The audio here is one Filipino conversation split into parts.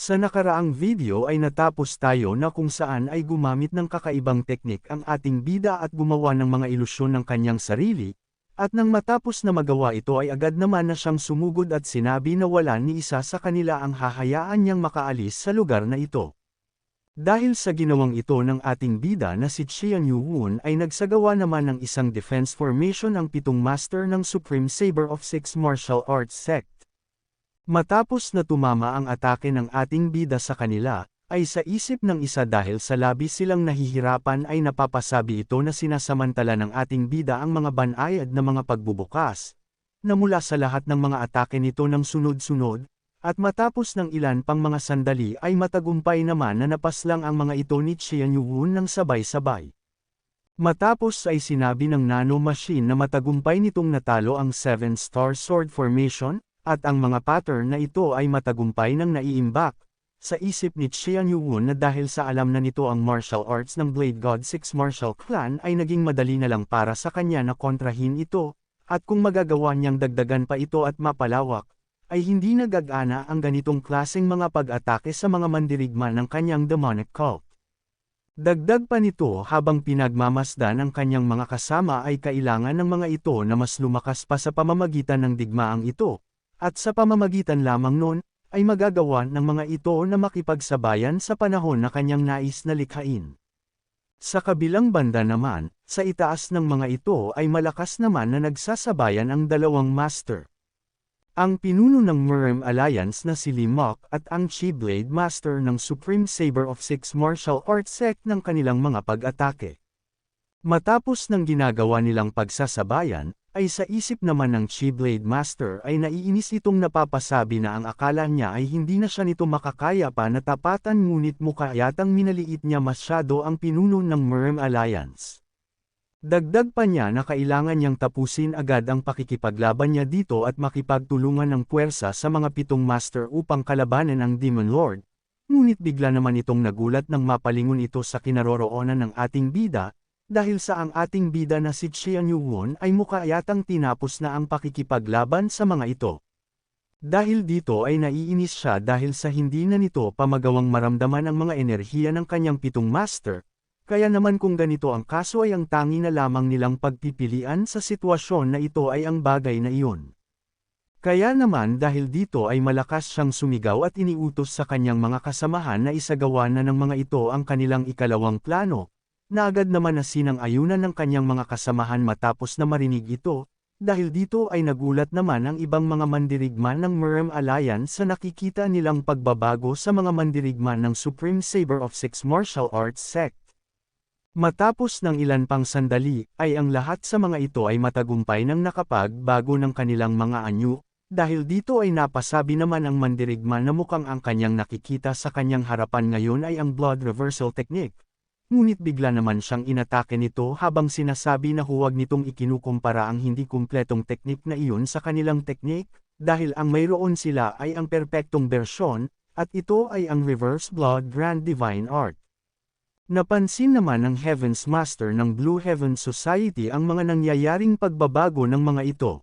Sa nakaraang video ay natapos tayo na kung saan ay gumamit ng kakaibang teknik ang ating bida at gumawa ng mga ilusyon ng kanyang sarili, at nang matapos na magawa ito ay agad naman na siyang sumugod at sinabi na wala ni isa sa kanila ang hahayaan niyang makaalis sa lugar na ito. Dahil sa ginawang ito ng ating bida na si Qian Yuwon ay nagsagawa naman ng isang defense formation ang 7 master ng Supreme Saber of 6 Martial Arts Sect. Matapos na tumama ang atake ng ating bida sa kanila, ay sa isip ng isa dahil sa labis silang nahihirapan ay napapasabi ito na sinasamantala ng ating bida ang mga banayad na mga pagbubukas, na mula sa lahat ng mga atake nito ng sunod-sunod, at matapos ng ilan pang mga sandali ay matagumpay naman na napaslang ang mga ito ni Qian Yuwon ng sabay-sabay. Matapos ay sinabi ng nano machine na matagumpay nitong natalo ang 7-star sword formation, at ang mga pattern na ito ay matagumpay nang naiimbak. Sa isip ni Qian Yuwon na dahil sa alam na nito ang martial arts ng Blade God 6 Martial Clan ay naging madali na lang para sa kanya na kontrahin ito, at kung magagawa niyang dagdagan pa ito at mapalawak, ay hindi nagagana ang ganitong klaseng mga pag-atake sa mga mandirigma ng kanyang demonic cult. Dagdag pa nito habang pinagmamasdan ang kanyang mga kasama ay kailangan ng mga ito na mas lumakas pa sa pamamagitan ng digmaang ito, at sa pamamagitan lamang nun, ay magagawa ng mga ito na makipagsabayan sa panahon na kanyang nais na likhain. Sa kabilang banda naman, sa itaas ng mga ito ay malakas naman na nagsasabayan ang dalawang master. Ang pinuno ng Murem Alliance na si Lee Mok at ang Chi-Blade Master ng Supreme Saber of 6 Martial Arts Sect ng kanilang mga pag-atake. Matapos ng ginagawa nilang pagsasabayan, ay sa isip naman ng Chi-Blade Master ay naiinis itong napapasabi na ang akala niya ay hindi na siya nito makakaya pa na tapatan ngunit mukha yatang minaliit niya masyado ang pinuno ng Murem Alliance. Dagdag pa niya na kailangan niyang tapusin agad ang pakikipaglaban niya dito at makipagtulungan ng puwersa sa mga 7 master upang kalabanan ang Demon Lord, ngunit bigla naman itong nagulat nang mapalingon ito sa kinaroroonan ng ating bida, dahil sa ang ating bida na si Qian Yuwon ay mukha yatang tinapos na ang pakikipaglaban sa mga ito. Dahil dito ay naiinis siya dahil sa hindi na nito pa magawang maramdaman ang mga enerhiya ng kanyang 7 master, kaya naman kung ganito ang kaso ay ang tangi na lamang nilang pagpipilian sa sitwasyon na ito ay ang bagay na iyon. Kaya naman dahil dito ay malakas siyang sumigaw at iniutos sa kanyang mga kasamahan na isagawa na ng mga ito ang kanilang ikalawang plano, na agad naman na sinang-ayunan ng kanyang mga kasamahan matapos na marinig ito, dahil dito ay nagulat naman ang ibang mga mandirigma ng Murem Alliance sa nakikita nilang pagbabago sa mga mandirigma ng Supreme Saber of 6 Martial Arts Sect. Matapos ng ilan pang sandali, ay ang lahat sa mga ito ay matagumpay ng nakapagbago ng kanilang mga anyo, dahil dito ay napasabi naman ang mandirigma na mukhang ang kanyang nakikita sa kanyang harapan ngayon ay ang blood reversal technique. Ngunit bigla naman siyang inatake nito habang sinasabi na huwag nitong ikinukumpara ang hindi kumpletong teknik na iyon sa kanilang teknik, dahil ang mayroon sila ay ang perpektong bersyon, at ito ay ang Reverse Blood Grand Divine Art. Napansin naman ng Heaven's Master ng Blue Heaven Society ang mga nangyayaring pagbabago ng mga ito.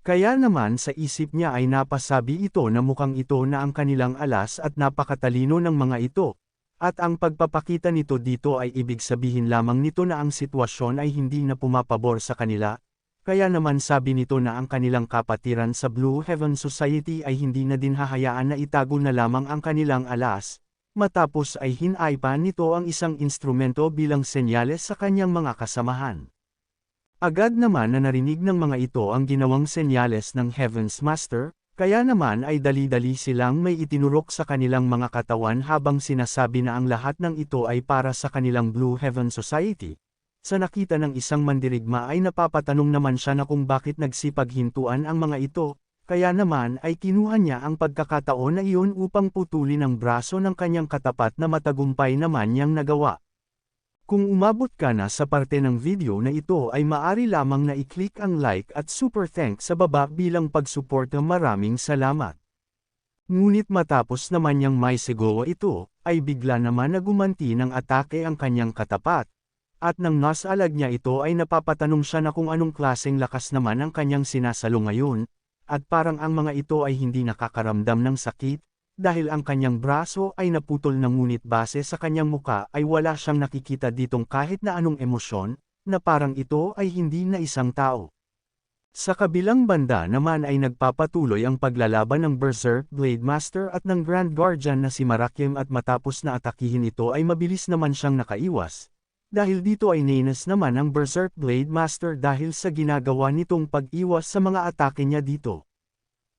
Kaya naman sa isip niya ay napasabi ito na mukhang ito na ang kanilang alas at napakatalino ng mga ito. At ang pagpapakita nito dito ay ibig sabihin lamang nito na ang sitwasyon ay hindi na pumapabor sa kanila, kaya naman sabi nito na ang kanilang kapatiran sa Blue Heaven Society ay hindi na din hahayaan na itago na lamang ang kanilang alas, matapos ay hinaypan nito ang isang instrumento bilang senyales sa kanyang mga kasamahan. Agad naman na narinig ng mga ito ang ginawang senyales ng Heaven's Master, kaya naman ay dali-dali silang may itinurok sa kanilang mga katawan habang sinasabi na ang lahat ng ito ay para sa kanilang Blue Heaven Society. Sa nakita ng isang mandirigma ay napapatanong naman siya na kung bakit nagsipaghintuan ang mga ito, kaya naman ay kinuha niya ang pagkakataon na iyon upang putulin ang braso ng kanyang katapat na matagumpay naman niyang nagawa. Kung umabot ka na sa parte ng video na ito ay maari lamang na i-click ang like at super thanks sa baba bilang pagsuporta. Maraming salamat. Ngunit matapos naman niyang may sigawa ito, ay bigla naman na gumanti ng atake ang kanyang katapat. At nang nasalag niya ito ay napapatanong siya na kung anong klaseng lakas naman ang kanyang sinasalo ngayon, at parang ang mga ito ay hindi nakakaramdam ng sakit, dahil ang kanyang braso ay naputol na ngunit base sa kanyang muka ay wala siyang nakikita ditong kahit na anong emosyon, na parang ito ay hindi na isang tao. Sa kabilang banda naman ay nagpapatuloy ang paglalaban ng Berserk Blade Master at ng Grand Guardian na si Marakim at matapos na atakihin ito ay mabilis naman siyang nakaiwas. Dahil dito ay nainas naman ang Berserk Blade Master dahil sa ginagawa nitong pag-iwas sa mga atake niya dito.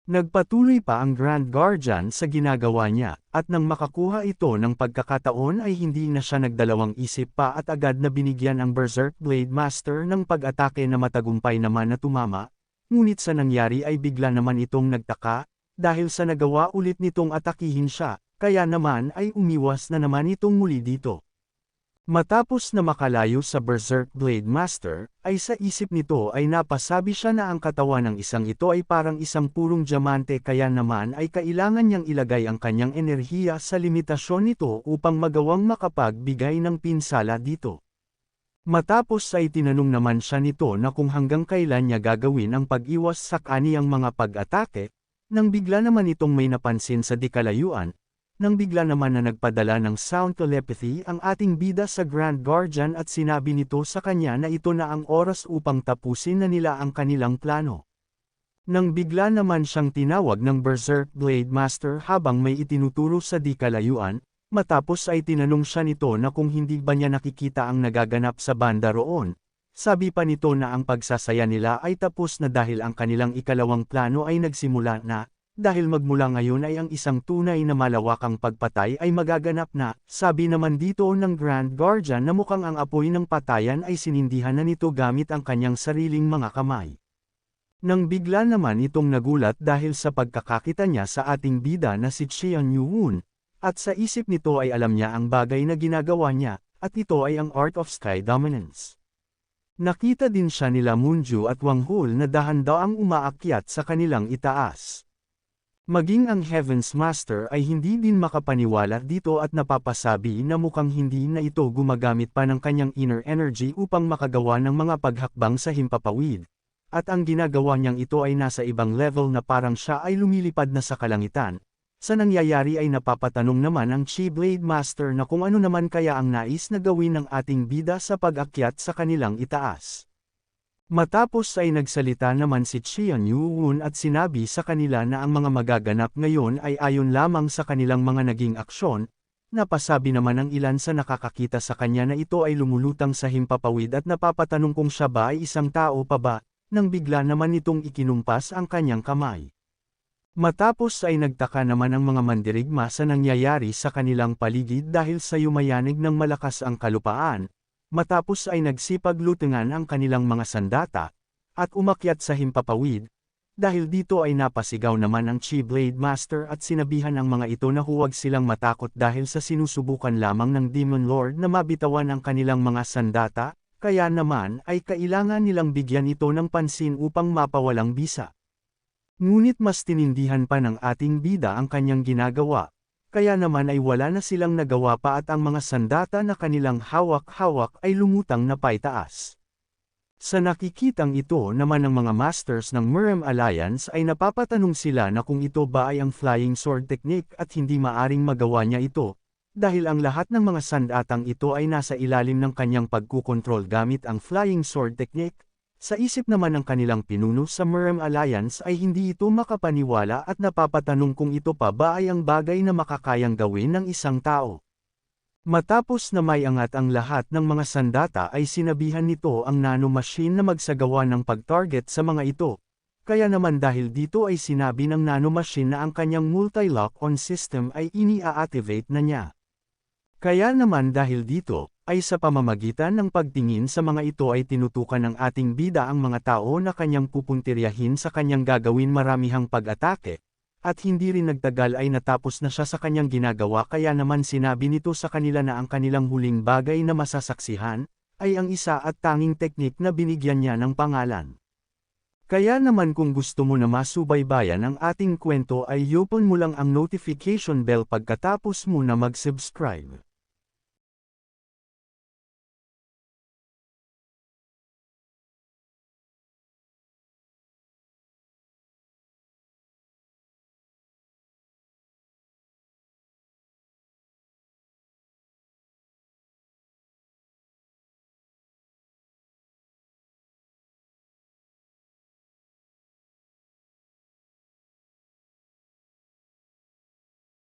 Nagpatuloy pa ang Grand Guardian sa ginagawa niya, at nang makakuha ito ng pagkakataon ay hindi na siya nagdalawang isip pa at agad na binigyan ang Berserk Blade Master ng pag-atake na matagumpay naman na tumama, ngunit sa nangyari ay bigla naman itong nagtaka, dahil sa nagawa ulit nitong atakihin siya, kaya naman ay umiwas na naman itong muli dito. Matapos na makalayo sa Berserk Blade Master, ay sa isip nito ay napasabi siya na ang katawan ng isang ito ay parang isang purong diamante kaya naman ay kailangan niyang ilagay ang kanyang enerhiya sa limitasyon nito upang magawang makapagbigay ng pinsala dito. Matapos ay tinanong naman siya nito na kung hanggang kailan niya gagawin ang pag-iwas sa kaniyang mga pag-atake, nang bigla naman itong may napansin sa di kalayuan, nang bigla naman na nagpadala ng sound telepathy ang ating bida sa Grand Guardian at sinabi nito sa kanya na ito na ang oras upang tapusin na nila ang kanilang plano. Nang bigla naman siyang tinawag ng Berserk Blade Master habang may itinuturo sa di kalayuan, matapos ay tinanong siya nito na kung hindi ba niya nakikita ang nagaganap sa banda roon. Sabi pa nito na ang pagsasaya nila ay tapos na dahil ang kanilang ikalawang plano ay nagsimula na. Dahil magmula ngayon ay ang isang tunay na malawakang pagpatay ay magaganap na, sabi naman dito ng Grand Guardian na mukhang ang apoy ng patayan ay sinindihan na nito gamit ang kanyang sariling mga kamay. Nang bigla naman itong nagulat dahil sa pagkakakita niya sa ating bida na si Xian Yuun, at sa isip nito ay alam niya ang bagay na ginagawa niya, at ito ay ang Art of Sky Dominance. Nakita din siya nila Moonju at Wang Hul na dahan-daang umaakyat sa kanilang itaas. Maging ang Heaven's Master ay hindi din makapaniwala dito at napapasabi na mukhang hindi na ito gumagamit pa ng kanyang inner energy upang makagawa ng mga paghakbang sa himpapawid. At ang ginagawa niyang ito ay nasa ibang level na parang siya ay lumilipad na sa kalangitan. Sa nangyayari ay napapatanong naman ang Chi Blade Master na kung ano naman kaya ang nais na gawin ng ating bida sa pag-akyat sa kanilang itaas. Matapos ay nagsalita naman si Xian Yuun at sinabi sa kanila na ang mga magaganap ngayon ay ayon lamang sa kanilang mga naging aksyon, napasabi naman ng ilan sa nakakakita sa kanya na ito ay lumulutang sa himpapawid at napapatanong kung siya ba ay isang tao pa ba, nang bigla naman itong ikinumpas ang kanyang kamay. Matapos ay nagtaka naman ang mga mandirigma sa nangyayari sa kanilang paligid dahil sa yumayanig ng malakas ang kalupaan. Matapos ay nagsipaglutingan ang kanilang mga sandata, at umakyat sa himpapawid, dahil dito ay napasigaw naman ang Chi Blade Master at sinabihan ang mga ito na huwag silang matakot dahil sa sinusubukan lamang ng Demon Lord na mabitawan ang kanilang mga sandata, kaya naman ay kailangan nilang bigyan ito ng pansin upang mapawalang bisa. Ngunit mas tinindihan pa ng ating bida ang kanyang ginagawa. Kaya naman ay wala na silang nagawa pa at ang mga sandata na kanilang hawak-hawak ay lumutang na paitaas. Sa nakikitang ito naman ng mga masters ng Murem Alliance ay napapatanong sila na kung ito ba ay ang Flying Sword Technique at hindi maaring magawa niya ito, dahil ang lahat ng mga sandatang ito ay nasa ilalim ng kanyang pagkukontrol gamit ang Flying Sword Technique. Sa isip naman ng kanilang pinuno sa Murem Alliance ay hindi ito makapaniwala at napapatanong kung ito pa ba ay ang bagay na makakayang gawin ng isang tao. Matapos na may angat ang lahat ng mga sandata ay sinabihan nito ang nanomachine na magsagawa ng pag-target sa mga ito. Kaya naman dahil dito ay sinabi ng nanomachine na ang kanyang multi-lock-on system ay ini-activate na niya. Kaya naman dahil dito, ay sa pamamagitan ng pagtingin sa mga ito ay tinutukan ng ating bida ang mga tao na kanyang pupuntiryahin sa kanyang gagawin maramihang pag-atake, at hindi rin nagtagal ay natapos na siya sa kanyang ginagawa kaya naman sinabi nito sa kanila na ang kanilang huling bagay na masasaksihan, ay ang isa at tanging teknik na binigyan niya ng pangalan. Kaya naman kung gusto mo na masubaybayan ang ating kwento ay i-open mo lang ang notification bell pagkatapos mo na mag-subscribe.